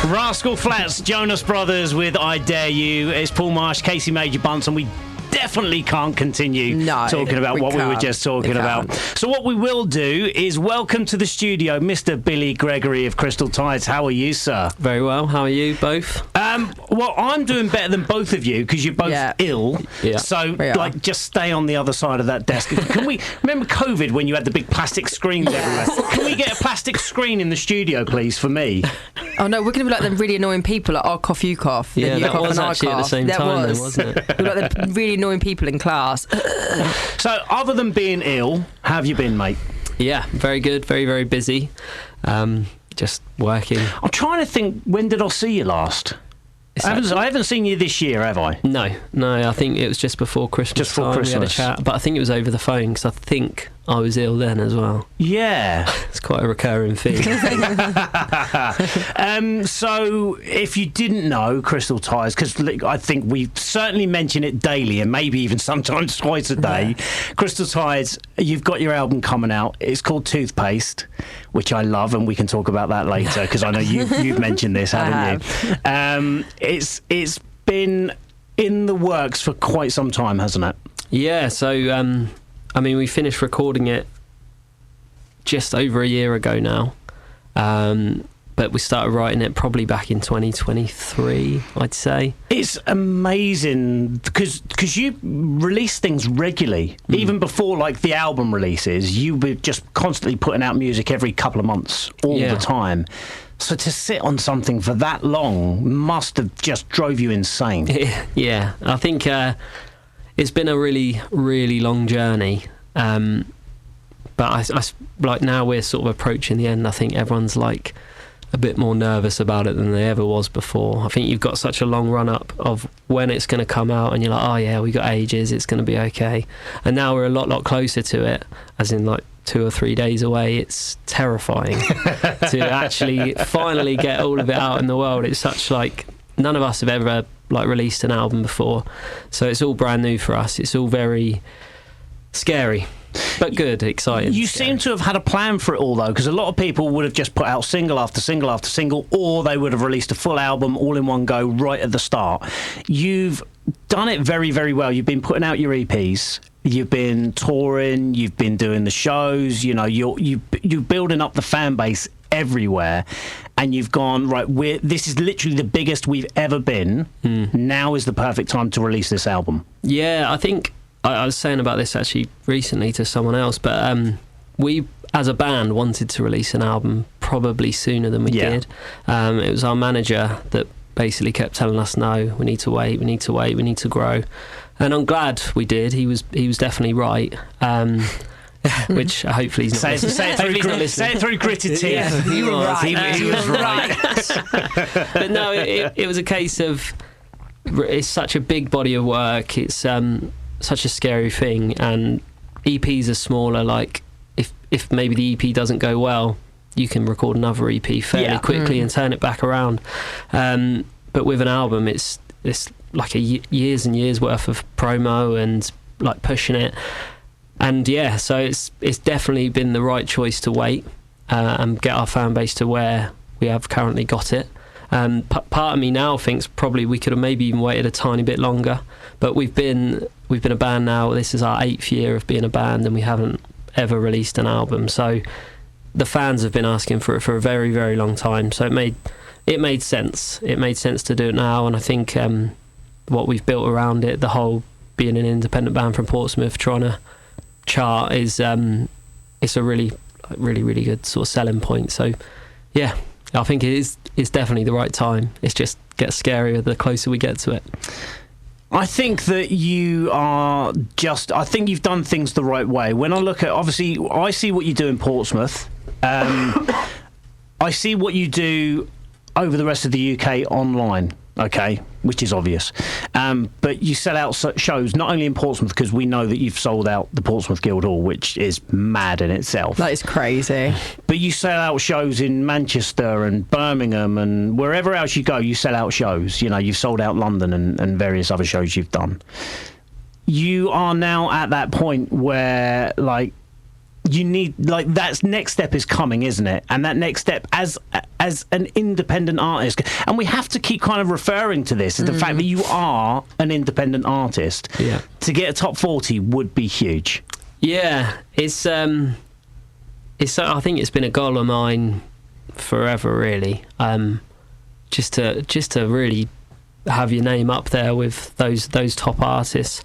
Rascal Flatts, Jonas Brothers with I Dare You. It's Paul Marsh, Casey Major, Bunce, and we definitely can't continue talking about what we were just talking about. So what we will do is welcome to the studio Mr. Billy Gregory of Crystal Tides. How are you, sir? Very well. How are you both? Well, I'm doing better than both of you because you're both ill. Yeah. So, just stay on the other side of that desk. Can we remember COVID when you had the big plastic screens everywhere? Can we get a plastic screen in the studio, please, for me? Oh no, we're going to be like them really annoying people, like our cough, you cough. Yeah, you that cough was and actually I at the cough. same time, then, wasn't it? We're like the really annoying people in class. So, other than being ill, how have you been, mate? Yeah, very good, very, very busy. Just working. I'm trying to think, when did I see you last? I haven't seen you this year, have I? No, I think it was just before Christmas. Just before Christmas. We had a chat, but I think it was over the phone because I think I was ill then as well. Yeah. It's quite a recurring theme. So, if you didn't know Crystal Tides, because I think we certainly mention it daily and maybe even sometimes twice a day, Crystal Tides, you've got your album coming out. It's called Toothpaste, which I love, and we can talk about that later because I know you've mentioned this, haven't you? It's been in the works for quite some time, hasn't it? Yeah, so we finished recording it just over a year ago now, but we started writing it probably back in 2023, I'd say. It's amazing because you release things regularly. Even before like the album releases, you were just constantly putting out music every couple of months, all the time. So to sit on something for that long must have just drove you insane. Yeah, I think it's been a really, really long journey. But I like now we're sort of approaching the end. I think everyone's like a bit more nervous about it than they ever was before. I think you've got such a long run up of when it's going to come out and you're like, oh yeah, we got ages, it's going to be okay. And now we're a lot closer to it, as in like 2 or 3 days away. It's terrifying to actually finally get all of it out in the world. It's such like none of us have ever like released an album before, so it's all brand new for us. It's all very scary but good, exciting. You seem to have had a plan for it all though, because a lot of people would have just put out single after single after single, or they would have released a full album all in one go right at the start. You've done it very, very well. You've been putting out your EPs, you've been touring, you've been doing the shows, you know, you're building up the fan base everywhere, and you've gone, right, this is literally the biggest we've ever been. Now is the perfect time to release this album. Yeah, I think I was saying about this actually recently to someone else, but we as a band wanted to release an album probably sooner than we did. It was our manager that basically kept telling us, no, we need to wait, we need to grow. And I'm glad we did. He was definitely right. Which hopefully he's not say it through gritted teeth. Yeah, he was right. But no, it was a case of it's such a big body of work. It's such a scary thing, and EPs are smaller. Like if maybe the EP doesn't go well, you can record another EP fairly quickly and turn it back around. But with an album, it's like years and years worth of promo and like pushing it. And yeah, so it's definitely been the right choice to wait and get our fan base to where we have currently got it. Part of me now thinks probably we could have maybe even waited a tiny bit longer, but we've been a band now. This is our 8th year of being a band, and we haven't ever released an album. So the fans have been asking for it for a very, very long time. So it made sense. It made sense to do it now, and I think what we've built around it, the whole being an independent band from Portsmouth, trying to chart is it's a really, really, really good sort of selling point. So yeah, I think it's definitely the right time. It just gets scarier the closer we get to it. I think that I think you've done things the right way. When I look at, obviously, I see what you do in Portsmouth. I see what you do over the rest of the UK online, okay, which is obvious. But you sell out shows not only in Portsmouth, because we know that you've sold out the Portsmouth Guildhall, which is mad in itself. That is crazy. But you sell out shows in Manchester and Birmingham and wherever else you go, you sell out shows. You know, you've sold out London and various other shows you've done. You are now at that point where, like, you need, like, that next step is coming, isn't it? And that next step as an independent artist, and we have to keep kind of referring to this, is the fact that you are an independent artist. Yeah. To get a top 40 would be huge. Yeah, it's I think it's been a goal of mine forever, really. Just to really have your name up there with those top artists,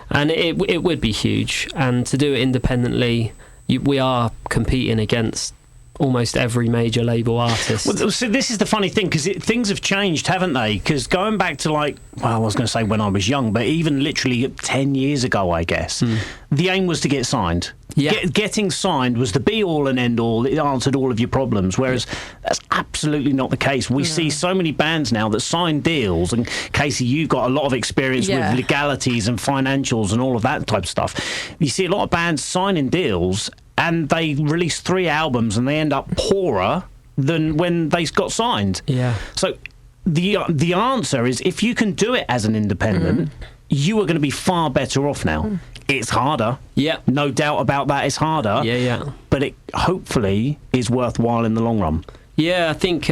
and it would be huge. And to do it independently, we are competing against almost every major label artist. Well, so this is the funny thing, because things have changed, haven't they? Because going back to, like, well, I was going to say when I was young, but even literally 10 years ago, I guess, the aim was to get signed. Yeah. Getting signed was the be-all and end-all. It answered all of your problems, whereas that's absolutely not the case. We see so many bands now that sign deals, and Casey, you've got a lot of experience with legalities and financials and all of that type of stuff. You see a lot of bands signing deals, and they release 3 albums, and they end up poorer than when they got signed. Yeah. So the answer is, if you can do it as an independent, you are going to be far better off now. It's harder. Yeah. No doubt about that, it's harder. Yeah. But it hopefully is worthwhile in the long run. Yeah, I think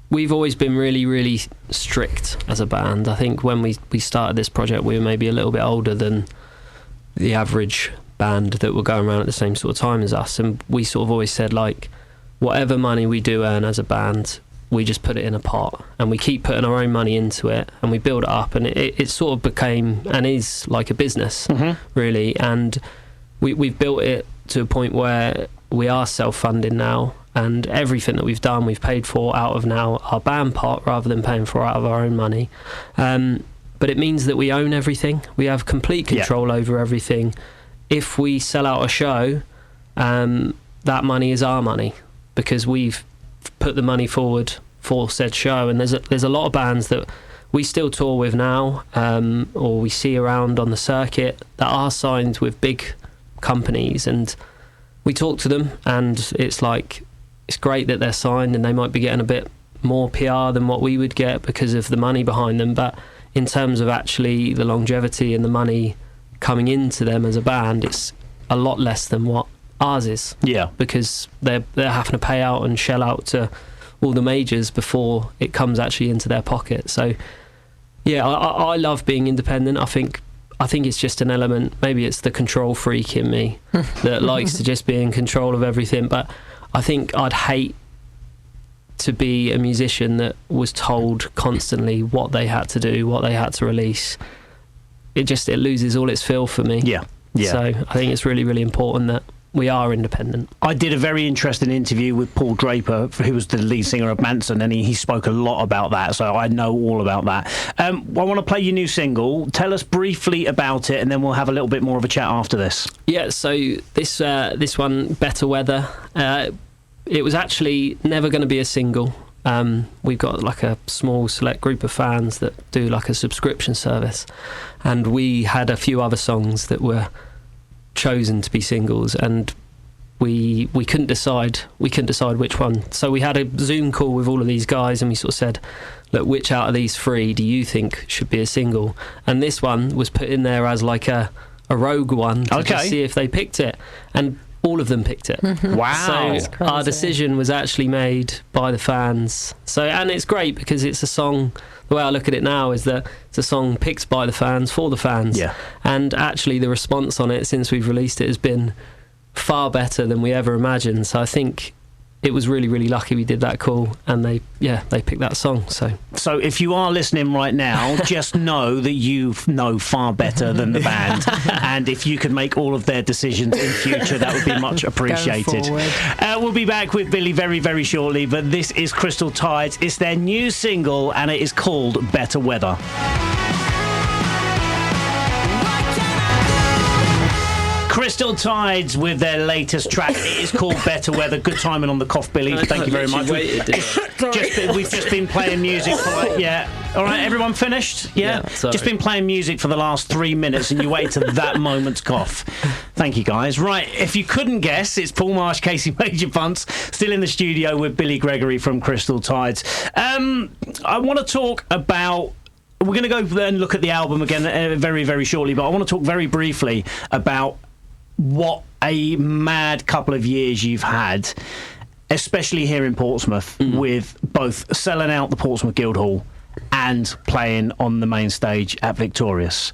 we've always been really, really strict as a band. I think when we started this project, we were maybe a little bit older than the average band that were going around at the same sort of time as us, and we sort of always said, like, whatever money we do earn as a band, we just put it in a pot, and we keep putting our own money into it, and we build it up, and it sort of became and is like a business, really. And we've built it to a point where we are self-funding now, and everything that we've done, we've paid for out of now our band pot rather than paying for out of our own money. But it means that we own everything. We have complete control over everything. If we sell out a show, that money is our money, because we've put the money forward for said show. And there's a lot of bands that we still tour with now, or we see around on the circuit, that are signed with big companies, and we talk to them, and it's like, it's great that they're signed, and they might be getting a bit more PR than what we would get because of the money behind them, but in terms of actually the longevity and the money coming into them as a band, it's a lot less than what ours is. Yeah. Because they're having to pay out and shell out to all the majors before it comes actually into their pocket. So yeah, I love being independent. I think it's just an element, maybe it's the control freak in me that likes to just be in control of everything, but I think I'd hate to be a musician that was told constantly what they had to do, what they had to release. It loses all its feel for me. Yeah. So I think it's really, really important that we are independent. I did a very interesting interview with Paul Draper, who was the lead singer of Manson, and he spoke a lot about that, so I know all about that. I want to play your new single. Tell us briefly about it, and then we'll have a little bit more of a chat after this. Yeah, so this one, Better Weather, it was actually never going to be a single. We've got like a small select group of fans that do like a subscription service, and we had a few other songs that were chosen to be singles, and we couldn't decide which one. So we had a Zoom call with all of these guys, and we sort of said, look, which out of these 3 do you think should be a single? And this one was put in there as like a rogue one to just see if they picked it, and all of them picked it. Wow. So our decision was actually made by the fans. So, and it's great because it's a song, the way I look at it now is that it's a song picked by the fans for the fans. Yeah. And actually the response on it since we've released it has been far better than we ever imagined. So I think it was really, really lucky we did that call, and they picked that song. So if you are listening right now, just know that you know far better than the band, and if you could make all of their decisions in future, that would be much appreciated. We'll be back with Billy very, very shortly, but this is Crystal Tides. It's their new single, and it is called Better Weather. Crystal Tides with their latest track. It is called Better Weather. Good timing on the cough, Billy. Thank you very much. We've just been playing music for all right, everyone finished? Yeah? Just been playing music for the last 3 minutes, and you wait to that moment to cough. Thank you, guys. Right, if you couldn't guess, it's Paul Marsh, Casey Major Bunce, still in the studio with Billy Gregory from Crystal Tides. I want to talk about... We're going to go and look at the album again very, very shortly, but I want to talk very briefly about what a mad couple of years you've had, especially here in Portsmouth, with both selling out the Portsmouth Guildhall and playing on the main stage at Victorious.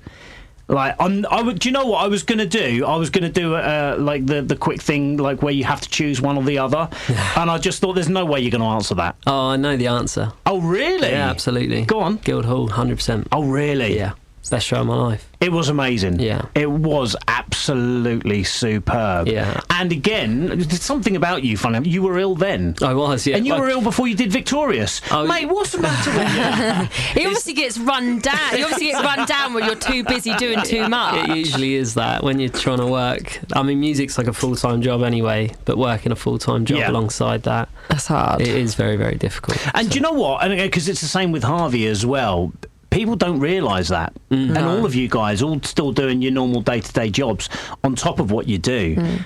Like, do you know what I was going to do? I was going to do like the quick thing, like where you have to choose one or the other, and I just thought there's no way you're going to answer that. Oh, I know the answer. Oh, really? Yeah, absolutely. Go on. Guildhall, 100%. Oh, really? Yeah. Best show of my life. It was amazing. Yeah. It was absolutely superb. Yeah. And again, there's something about you, funny. You were ill then. I was, yeah. And you were ill before you did Victorious. Oh, mate, what's the matter with you? He obviously gets run down. You obviously get run down when you're too busy doing too much. It usually is that when you're trying to work. I mean, music's like a full-time job anyway, but working a full-time job alongside that, That's hard. it is very, very difficult. And do you know what? And because it's the same with Harvey as well. People don't realise that. And all of you guys, all still doing your normal day-to-day jobs on top of what you do,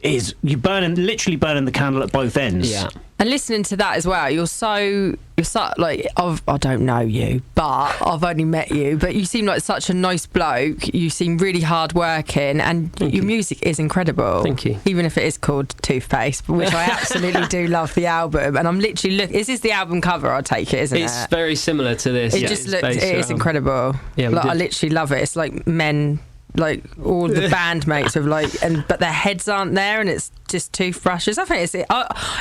you're literally burning the candle at both ends. Yeah. And listening to that as well, you're so like, I don't know you, but I've only met you, but you seem like such a nice bloke. You seem really hardworking, and your music is incredible. Thank you. Even if it is called Toothpaste, which I absolutely do love the album. And I'm literally this is the album cover, I take it, isn't it? It's very similar to this. It yeah. just It's looks, based it is around- incredible. Yeah, we like, I did- literally love it. It's like men, like all the bandmates of like, but their heads aren't there, and it's just toothbrushes. I think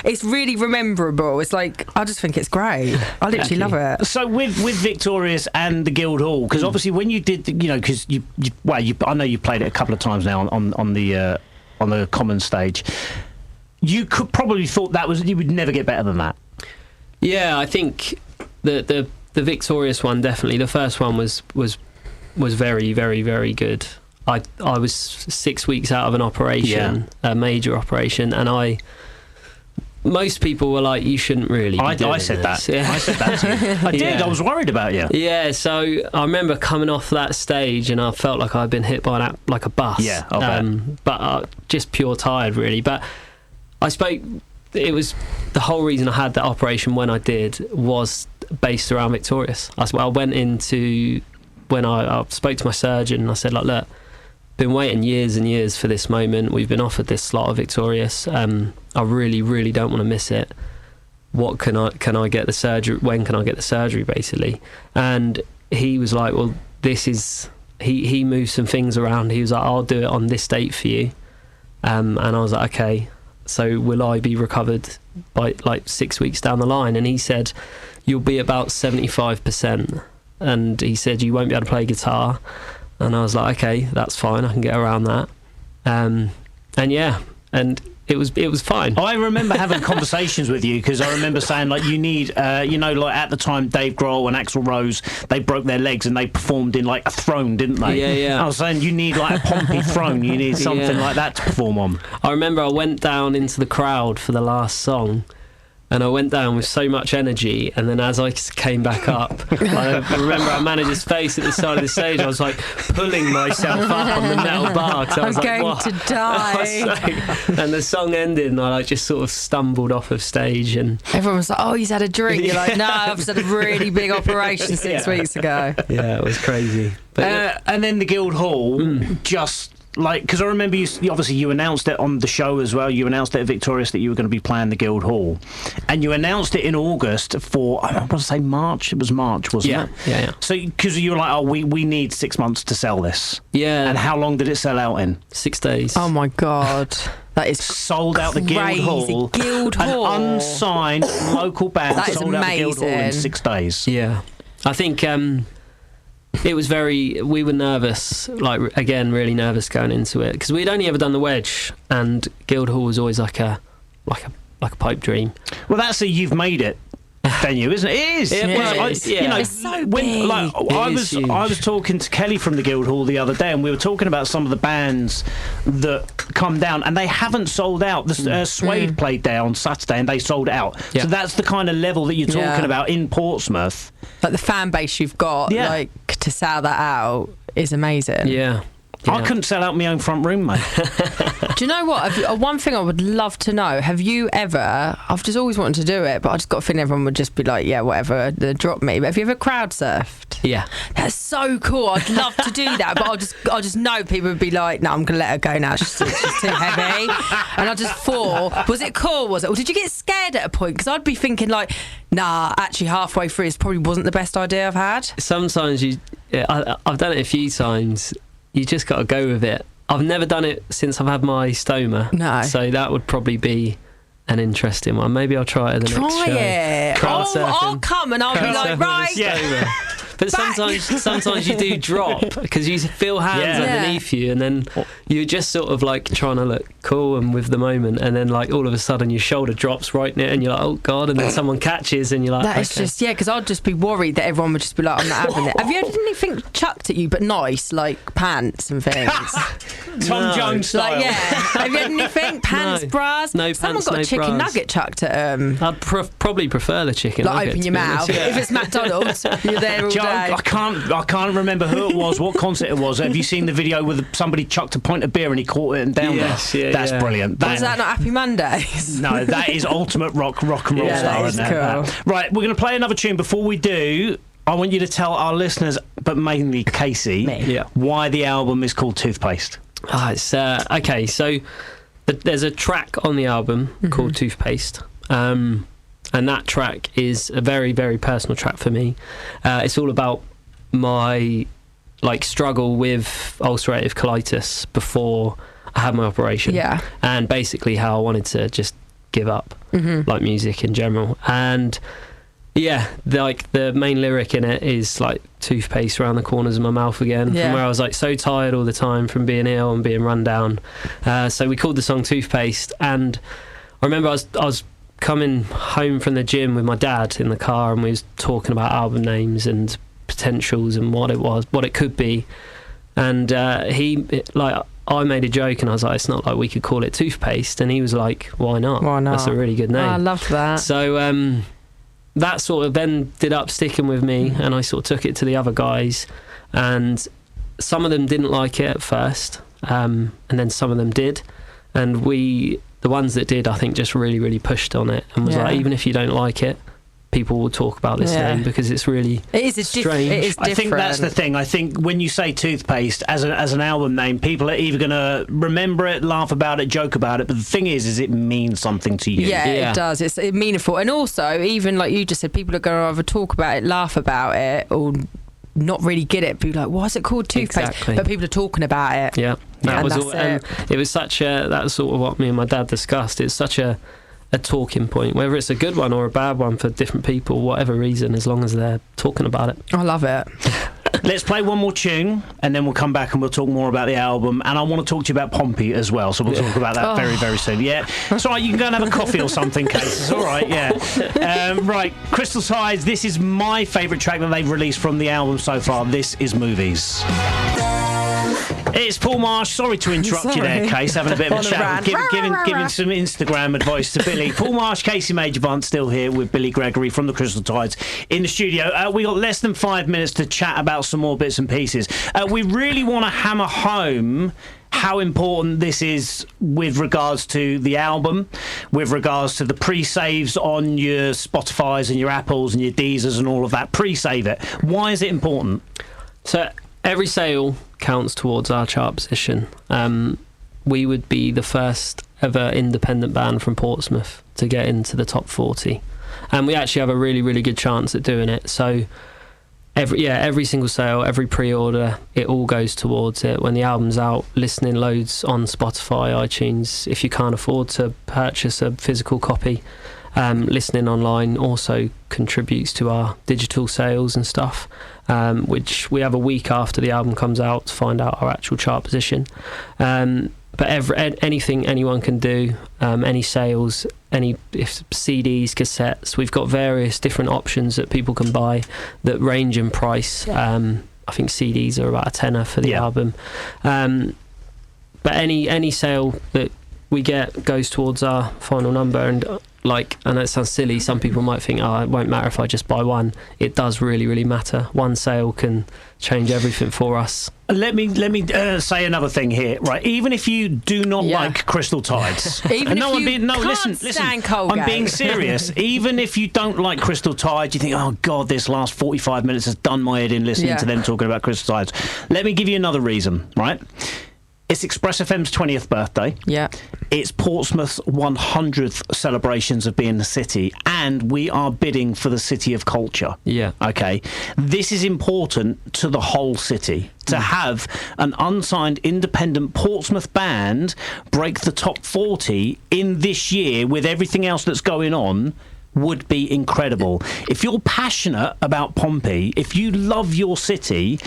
it's really rememberable. It's like, I just think it's great. I literally love it. So with Victorious and the Guildhall, because obviously when you did, because I know you played it a couple of times now on the common stage. You could probably thought you would never get better than that. Yeah, I think the Victorious one, definitely. The first one was very, very, very good. I was 6 weeks out of an operation, a major operation, and most people were like, you shouldn't really be doing I said this. that. Yeah. I said that to you. I did. Yeah. I was worried about you. Yeah, so I remember coming off that stage and I felt like I'd been hit by like a bus. Yeah, I'll bet. But just pure tired, really. But it was the whole reason I had that operation when I did was based around Victorious. I went into, when I spoke to my surgeon and I said, like, look, been waiting years and years for this moment. We've been offered this slot of Victorious. I really, really don't want to miss it. What can I get the surgery? When can I get the surgery, basically? And he was like, well, this is, he moved some things around. He was like, I'll do it on this date for you. And I was like, okay, so will I be recovered by like 6 weeks down the line? And he said, you'll be about 75%. And he said, you won't be able to play guitar. And I was like, okay, that's fine. I can get around that. And yeah, and it was fine. I remember having conversations with you because I remember saying, like, you need, like at the time Dave Grohl and Axl Rose, they broke their legs and they performed in like a throne, didn't they? Yeah, yeah. I was saying you need like a Pompey throne. You need something like that to perform on. I remember I went down into the crowd for the last song. And I went down with so much energy, and then as I came back up, I remember our manager's face at the side of the stage. I was like pulling myself up on the metal bar. I was I'm like, going what? to die. And the song ended, and I like just sort of stumbled off of stage. And Everyone was like, oh, he's had a drink. You're like, no, I've just had a really big operation 6 weeks ago. yeah, it was crazy. But And then the Guildhall just. Like, because I remember you announced it on the show as well. You announced it at Victorious that you were going to be playing the Guildhall, and you announced it in August for, I want to say March. It was March, wasn't it? Yeah. So, because you were like, oh, we need 6 months to sell this. Yeah. And how long did it sell out in? 6 days. Oh my God. That is Sold out the crazy. Guildhall. Guildhall. An unsigned local band That is sold out the Guildhall in amazing. 6 days. Yeah. I think it was we were nervous, like, again, really nervous going into it, because we'd only ever done the Wedge, and Guildhall was always like a pipe dream. Well, that's a you've made it venue, isn't it? It is. Yeah, well, it is. It's so big. I is huge. was talking to Kelly from the Guildhall the other day, and we were talking about some of the bands that come down, and they haven't sold out. The Suede played there on Saturday, and they sold out. Yeah. So that's the kind of level that you're talking about in Portsmouth. Like the fan base you've got, like, to sell that out is amazing. Yeah. I couldn't sell out my own front room, mate. Do you know what? One thing I would love to know, have you ever, I've just always wanted to do it, but I just got a feeling everyone would just be like, yeah, whatever, drop me. But have you ever crowd surfed? Yeah. That's so cool. I'd love to do that, but I just know people would be like, no, I'm gonna let her go now. She's too heavy. And I just thought, was it cool? Was it? Or did you get scared at a point? Because I'd be thinking like, nah, actually halfway through it probably wasn't the best idea I've had. Sometimes I've done it a few times. You just got to go with it. I've never done it since I've had my stoma. No. So that would probably be an interesting one. Maybe I'll try it at the next show. Try it. I'll come and I'll be like, right. Yeah. But sometimes you do drop because you feel hands underneath you, and then you're just sort of like trying to look cool and with the moment, and then like all of a sudden your shoulder drops right near, and you're like, oh god, and then someone catches, and you're like, that is just because I'd just be worried that everyone would just be like, I'm not having it. Have you had anything chucked at you but nice, like pants and things? Tom Jones style. Like, yeah. Have you had anything? Pants, bras? No Someone pants, got no a chicken bras. nugget chucked at I'd probably prefer the chicken like nugget. open your mouth. If it's McDonald's, you're there all day. I can't remember who it was, what concert it was. Have you seen the video with somebody chucked a pint of beer and he caught it and down Yes, there? yeah, That's yeah. brilliant. Was that not Happy Mondays? No, that is ultimate rock and roll Yeah, star, that is isn't it? cool. Right, we're going to play another tune. Before we do, I want you to tell our listeners, but mainly Casey, why the album is called Toothpaste. It's okay. So there's a track on the album called Toothpaste, and that track is a very, very personal track for me. It's all about my struggle with ulcerative colitis before I had my operation, and basically how I wanted to just give up like music in general. And the main lyric in it is like toothpaste around the corners of my mouth again, from where I was like so tired all the time from being ill and being run down. So we called the song Toothpaste, and I remember I was coming home from the gym with my dad in the car, and we was talking about album names and potentials and what it could be. And I made a joke and I was like, it's not like we could call it Toothpaste, and he was like, why not? That's a really good name. I love that. So that sort of ended up sticking with me, and I sort of took it to the other guys, and some of them didn't like it at first, and then some of them did, and the ones that did, I think, just really, really pushed on it and was like, even if you don't like it, people will talk about this name because it's really strange. It is different. I think that's the thing. I think when you say Toothpaste as an album name, people are either going to remember it, laugh about it, joke about it, but the thing is it means something to you. Yeah, it does. It's meaningful. And also, even like you just said, people are going to either talk about it, laugh about it, or not really get it, be like, why is it called Toothpaste? Exactly. But people are talking about it. Yeah, that was all, it. It was such a, that's sort of what me and my dad discussed. It's such a talking point, whether it's a good one or a bad one for different people, whatever reason, as long as they're talking about it. I love it. Let's play one more tune and then we'll come back and we'll talk more about the album, and I want to talk to you about Pompey as well, so we'll talk about that very, very soon. It's all right, you can go and have a coffee or something, Case. It's all right, right, Crystal Tides, this is my favourite track that they've released from the album so far. This is Movies. It's Paul Marsh. Sorry to interrupt you there, Case, having a bit of a chat, giving some Instagram advice to Billy. Paul Marsh, Casey Major Bunce, still here with Billy Gregory from the Crystal Tides in the studio. We got less than 5 minutes to chat about some more bits and pieces. We really want to hammer home how important this is with regards to the album, with regards to the pre-saves on your Spotifys and your Apples and your Deezers and all of that. Pre-save it. Why is it important? So every sale counts towards our chart position. We would be the first ever independent band from Portsmouth to get into the top 40, and we actually have a really, really good chance at doing it. So every single sale, every pre-order, it all goes towards it. When the album's out, listening loads on Spotify, iTunes, if you can't afford to purchase a physical copy, listening online also contributes to our digital sales and stuff, which we have a week after the album comes out to find out our actual chart position. But anything anyone can do, any sales, if CDs, cassettes, we've got various different options that people can buy that range in price. I think CDs are about a tenner for the album. But any sale that we get goes towards our final number, and like, I know it sounds silly, some people might think, oh, it won't matter if I just buy one. It does really, really matter. One sale can change everything for us. Let me say another thing here, right? Even if you do not like Crystal Tides, Even no, if you can't listen, stand Colgate. I'm being serious. Even if you don't like Crystal Tides, you think, oh God, this last 45 minutes has done my head in listening to them talking about Crystal Tides. Let me give you another reason, right? It's Express FM's 20th birthday. Yeah. It's Portsmouth's 100th celebrations of being the city, and we are bidding for the City of Culture. Yeah. Okay. This is important to the whole city. To have an unsigned independent Portsmouth band break the top 40 in this year with everything else that's going on would be incredible. If you're passionate about Pompey, if you love your city,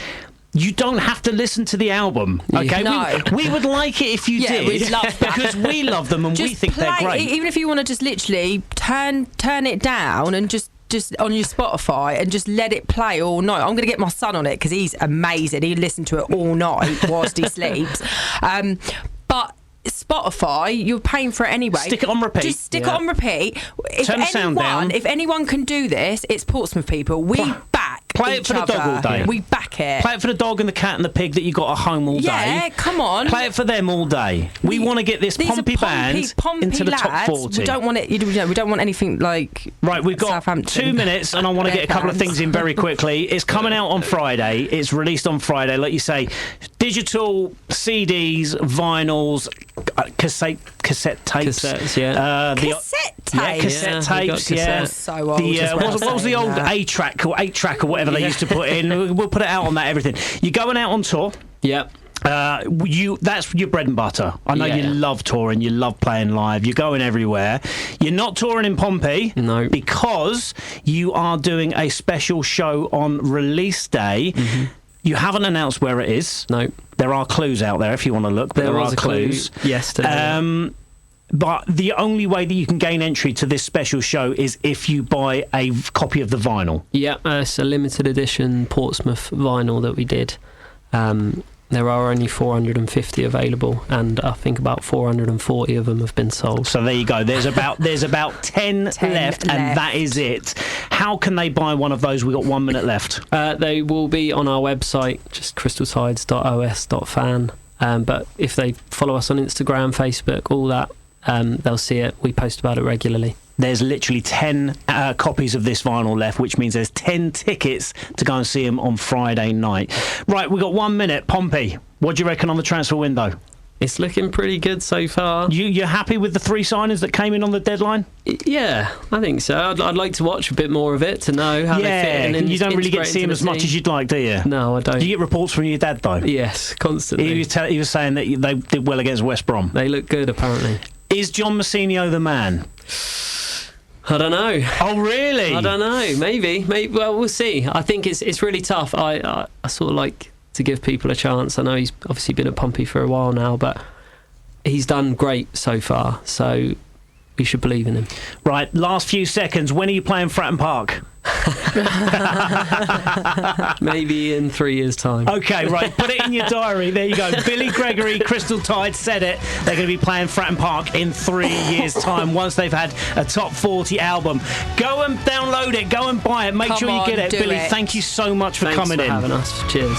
you don't have to listen to the album, okay? No. We would like it if you did, we'd love that. because we love them and we think they're great. Even if you want to just literally turn it down and just on your Spotify and just let it play all night. I'm going to get my son on it because he's amazing. He listens to it all night whilst he sleeps. But Spotify, you're paying for it anyway. Stick it on repeat. Just stick it on repeat. Turn the sound down. If anyone can do this, it's Portsmouth people. We back Play it each for the dog other. all day. We back it. Play it for the dog and the cat and the pig that you got at home all day. Yeah, come on. Play it for them all day. We want to get this These are Pompey band Pompey into the top lads. 40. We don't want it. We don't want anything like Right, we've got Southampton. 2 minutes, and I want to get a couple of things in very quickly. It's coming out on Friday. It's released on Friday, like you say. Digital CDs, vinyls, cassette tapes. Cassettes, yeah. cassette tape. Yeah, cassette Yeah, we tapes. got Yeah, cassettes. So old The as well what was the saying old that. 8-track or whatever they used to put in? We'll put it out on that. Everything. You're going out on tour. Yep. That's your bread and butter. I know you Yeah. love touring, you love playing live, you're going everywhere. You're not touring in Pompey, No. because you are doing a special show on release day. You haven't announced where it is. No. There are clues out there if you want to look, but there was are a clue clues. yesterday. But the only way that you can gain entry to this special show is if you buy a copy of the vinyl. Yeah, it's a limited edition Portsmouth vinyl that we did. There are only 450 available, and I think about 440 of them have been sold. So there you go. There's about 10 left, and that is it. How can they buy one of those? We've got 1 minute left. They will be on our website, just crystaltides.os.fan. But if they follow us on Instagram, Facebook, all that, they'll see it. We post about it regularly. There's literally 10 copies of this vinyl left, which means there's 10 tickets to go and see them on Friday night. Right, we've got 1 minute. Pompey, what do you reckon on the transfer window? It's looking pretty good so far. You're happy with the 3 signings that came in on the deadline? Yeah, I think so. I'd like to watch a bit more of it to know how they fit. And you don't really get to see them as much as you'd like, do you? No, I don't. Do you get reports from your dad, though? Yes, constantly. He was saying that they did well against West Brom. They look good, apparently. Is John Mousinho the man? I don't know. Oh, really? I don't know. Maybe. Well, we'll see. I think it's really tough. I sort of like to give people a chance. I know he's obviously been at Pompey for a while now, but he's done great so far. So we should believe in him. Right, last few seconds. When are you playing Fratton Park? Maybe in 3 years' time. Okay, right. Put it in your diary. There you go. Billy Gregory, Crystal Tides said it. They're going to be playing Fratton Park in 3 years' time once they've had a top 40 album. Go and download it. Go and buy it. Make sure you get it. Billy, thank you so much for coming in. Thanks for having us. Cheers.